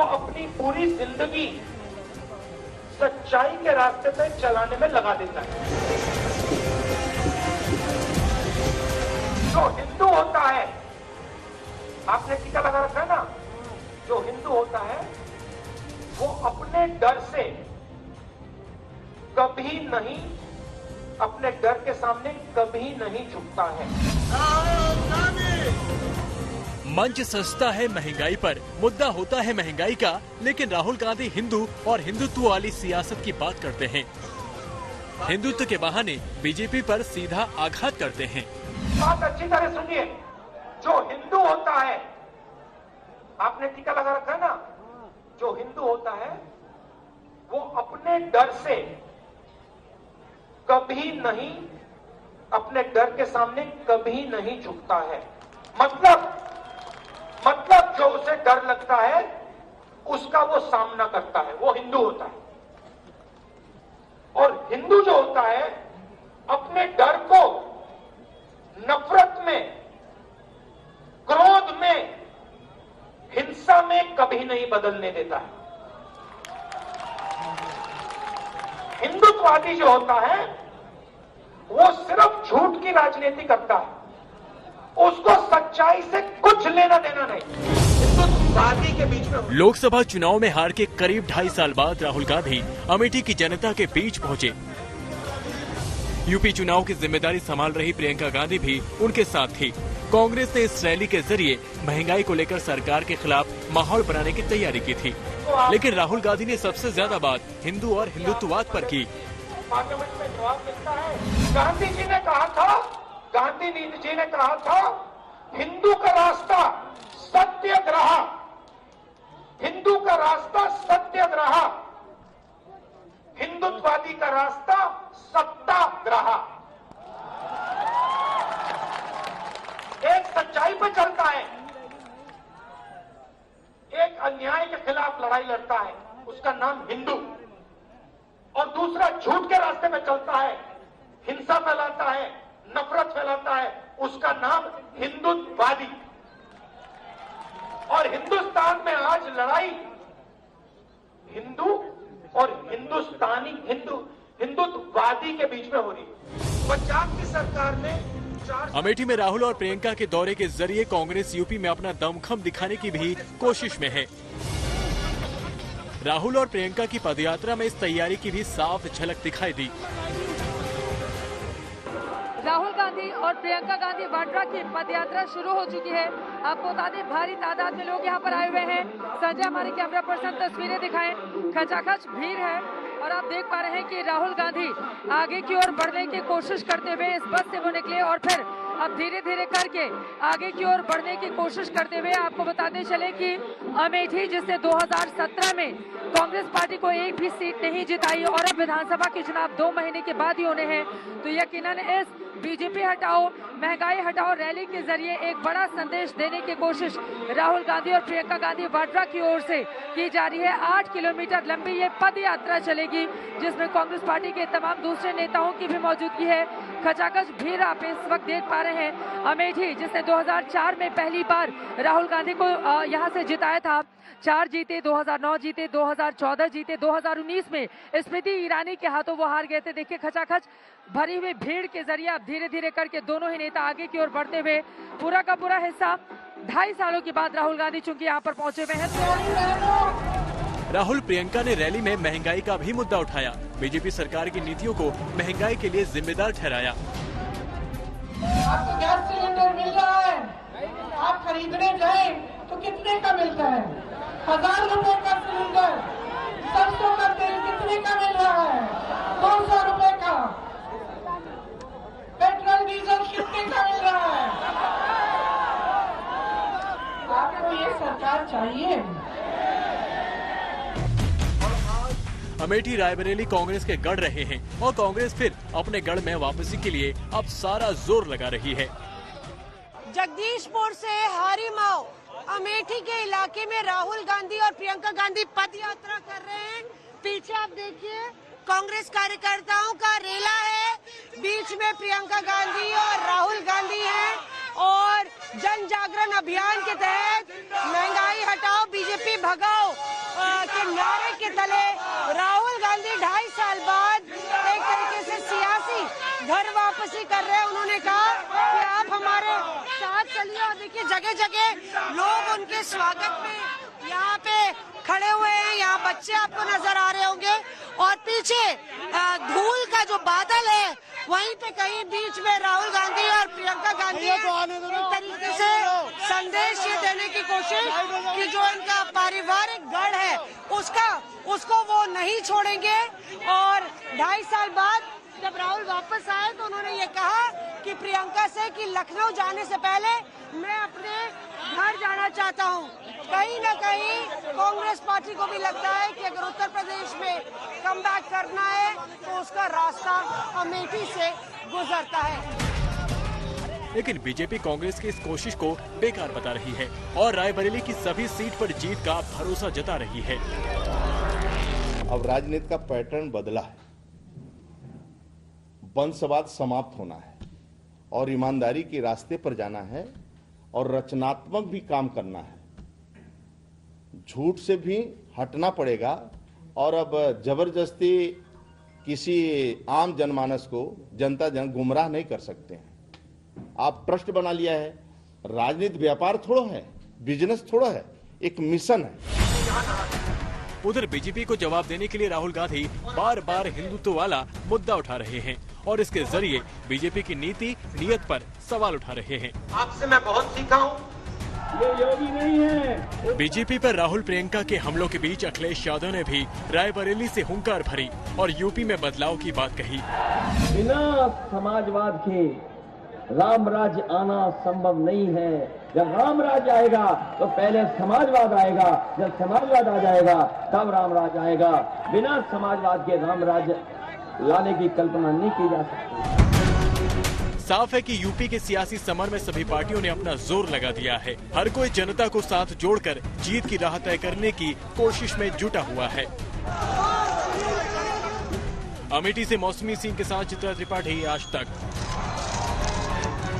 अपनी पूरी जिंदगी सच्चाई के रास्ते पे चलाने में लगा देता है। जो हिंदू होता है, आपने टीका लगा रखा है ना, जो हिंदू होता है वो अपने डर से कभी नहीं, अपने डर के सामने कभी नहीं झुकता है। मंच सजता है महंगाई पर, मुद्दा होता है महंगाई का, लेकिन राहुल गांधी हिंदू और हिंदुत्व वाली सियासत की बात करते हैं। हिंदुत्व के बहाने बीजेपी पर सीधा आघात करते हैं। बात अच्छी तरह सुनिए, जो हिंदू होता है, आपने टीका लगा रखा है ना, जो हिंदू होता है वो अपने डर से कभी नहीं, अपने डर के सामने कभी नहीं झुकता है। मतलब जो उसे डर लगता है उसका वो सामना करता है, वो हिंदू होता है। और हिंदू जो होता है अपने डर को नफरत में, क्रोध में, हिंसा में कभी नहीं बदलने देता है। हिंदुत्ववादी जो होता है वो सिर्फ झूठ की राजनीति करता है, उसको सच्चाई से कुछ लेना देना नहीं। हिंदुत्ववादी के बीच में लोकसभा चुनाव में हार के करीब 2.5 साल बाद राहुल गांधी अमेठी की जनता के बीच पहुंचे। यूपी चुनाव की जिम्मेदारी संभाल रही प्रियंका गांधी भी उनके साथ थी। कांग्रेस ने इस रैली के जरिए महंगाई को लेकर सरकार के खिलाफ माहौल बनाने की तैयारी की थी, लेकिन राहुल गांधी ने सबसे ज्यादा बात हिंदू और हिंदुत्ववाद पर की। पार्लियामेंट में जवाब मिलता है, गांधी जी ने कहा था हिंदू का रास्ता सत्याग्रह, हिंदू का रास्ता सत्याग्रह, हिंदुत्ववादी का रास्ता सत्याग्रह। एक सच्चाई पर चलता है, एक अन्याय के खिलाफ लड़ाई लड़ता है, उसका नाम हिंदू, और दूसरा झूठ के रास्ते में चलता है, हिंसा फैलाता है, नफरत फैलाता है, उसका नाम हिंदुत्ववादी। और हिंदुस्तान में आज लड़ाई हिंदू और हिंदुत्ववादी के बीच में हो रही है। पंजाब की सरकार ने अमेठी में राहुल और प्रियंका के दौरे के जरिए कांग्रेस यूपी में अपना दमखम दिखाने की भी कोशिश में है। राहुल और प्रियंका की पदयात्रा में इस तैयारी की भी साफ झलक दिखाई दी। राहुल गांधी और प्रियंका गांधी वाड्रा की पदयात्रा शुरू हो चुकी है। आपको बता दें भारी तादाद में लोग यहां पर आए हुए हैं। संजय हमारे कैमरा पर्सन तस्वीरें दिखाएं, खचाखच भीड़ है और आप देख पा रहे हैं कि राहुल गांधी आगे की ओर बढ़ने की कोशिश करते हुए इस बस से वो निकले और फिर अब धीरे धीरे करके आगे की ओर बढ़ने की कोशिश करते हुए आपको बताते चले कि अमेठी जिसने 2017 में कांग्रेस पार्टी को एक भी सीट नहीं जिताई और अब विधानसभा के चुनाव 2 महीने के बाद ही होने हैं, तो यकीनन इस बीजेपी हटाओ महंगाई हटाओ रैली के जरिए एक बड़ा संदेश देने की कोशिश राहुल गांधी और प्रियंका गांधी वाड्रा की ओर से की जा रही है। 8 किलोमीटर लंबी ये पद यात्रा चलेगी जिसमें कांग्रेस पार्टी के तमाम दूसरे नेताओं की भी मौजूदगी है। खचाखच भीड़ आप इस वक्त देख पा रहे हैं। अमेठी जिसने 2004 में पहली बार राहुल गांधी को यहाँ से जिताया था, 4 जीते, 2009 जीते, 2014 जीते, 2019 में स्मृति ईरानी के हाथों वो हार गए थे। देखिए खचाखच भरी हुई भीड़ के जरिए अब धीरे धीरे करके दोनों ही नेता आगे की ओर बढ़ते हुए पूरा का पूरा हिस्सा 2.5 सालों के बाद राहुल गांधी चूंकि यहाँ पर पहुंचे हुए हैं। राहुल प्रियंका ने रैली में महंगाई का भी मुद्दा उठाया। बीजेपी सरकार की नीतियों को महंगाई के लिए जिम्मेदार ठहराया। आपको गैस सिलेंडर मिल रहा है, आप खरीदने जाए तो कितने का मिलता है? 1000 रुपए का सिलेंडर। सरसों का तेल कितने का मिल रहा है? 200 रुपए का। पेट्रोल डीजल कितने का मिल रहा है? आपको ये सरकार चाहिए? अमेठी रायबरेली कांग्रेस के गढ़ रहे हैं और कांग्रेस फिर अपने गढ़ में वापसी के लिए अब सारा जोर लगा रही है। जगदीशपुर से हारीमाऊ अमेठी के इलाके में राहुल गांधी और प्रियंका गांधी पद यात्रा कर रहे हैं। पीछे आप देखिए कांग्रेस कार्यकर्ताओं का रेला है, बीच में प्रियंका गांधी और राहुल गांधी हैं और जन जागरण अभियान के तहत महंगाई हटाओ बीजेपी भगाओ के नारे के तले राहुल गांधी 2.5 साल बाद एक तरीके से सियासी घर वापसी कर रहे हैं। उन्होंने कहा कि आप हमारे साथ चलिए और देखिए जगह जगह लोग उनके स्वागत में यहाँ पे खड़े हुए हैं। यहाँ बच्चे आपको नजर आ रहे होंगे और पीछे धूल का जो बादल है वहीं पे कहीं बीच में राहुल गांधी और प्रियंका गांधी एक तरीके से संदेश ये देने की कोशिश कि जो इनका पारिवारिक गढ़ है उसको वो नहीं छोड़ेंगे। और 2.5 साल बाद जब राहुल वापस आए तो उन्होंने ये कहा कि प्रियंका से कि लखनऊ जाने से पहले मैं अपने घर जाना चाहता हूँ। कहीं न कहीं कांग्रेस पार्टी को भी लगता है कि अगर उत्तर प्रदेश में कमबैक करना है तो उसका रास्ता अमेठी से गुजरता है। लेकिन बीजेपी कांग्रेस की इस कोशिश को बेकार बता रही है और रायबरेली की सभी सीट पर जीत का भरोसा जता रही है। अब राजनीति का पैटर्न बदला है, वंशवाद समाप्त होना है और ईमानदारी के रास्ते पर जाना है और रचनात्मक भी काम करना है। झूठ से भी हटना पड़ेगा और अब जबरदस्ती किसी आम जनमानस को जनता गुमराह नहीं कर सकते हैं। आप प्रश्न बना लिया है, राजनीति व्यापार थोड़ा है, बिजनेस थोड़ा है, एक मिशन है। उधर बीजेपी को जवाब देने के लिए राहुल गांधी बार बार हिंदुत्व वाला मुद्दा उठा रहे हैं और इसके जरिए बीजेपी की नीति नियत पर सवाल उठा रहे हैं। आपसे मैं बहुत सीखा हूँ। ये योगी नहीं है। बीजेपी पर राहुल प्रियंका के हमलों के बीच अखिलेश यादव ने भी रायबरेली से हुंकार भरी और यूपी में बदलाव की बात कही। बिना समाजवाद के राम राज्य आना संभव नहीं है। जब राम राज्य आएगा तो पहले समाजवाद आएगा, जब समाजवाद आ जाएगा तब राम राज्य आएगा। बिना समाजवाद के राम राज्य लाने की कल्पना नहीं की जा सकती। साफ है कि यूपी के सियासी समर में सभी पार्टियों ने अपना जोर लगा दिया है। हर कोई जनता को साथ जोड़कर जीत की राह तय करने की कोशिश में जुटा हुआ है। अमेठी से मौसमी सिंह के साथ चित्रा त्रिपाठी, आज तक।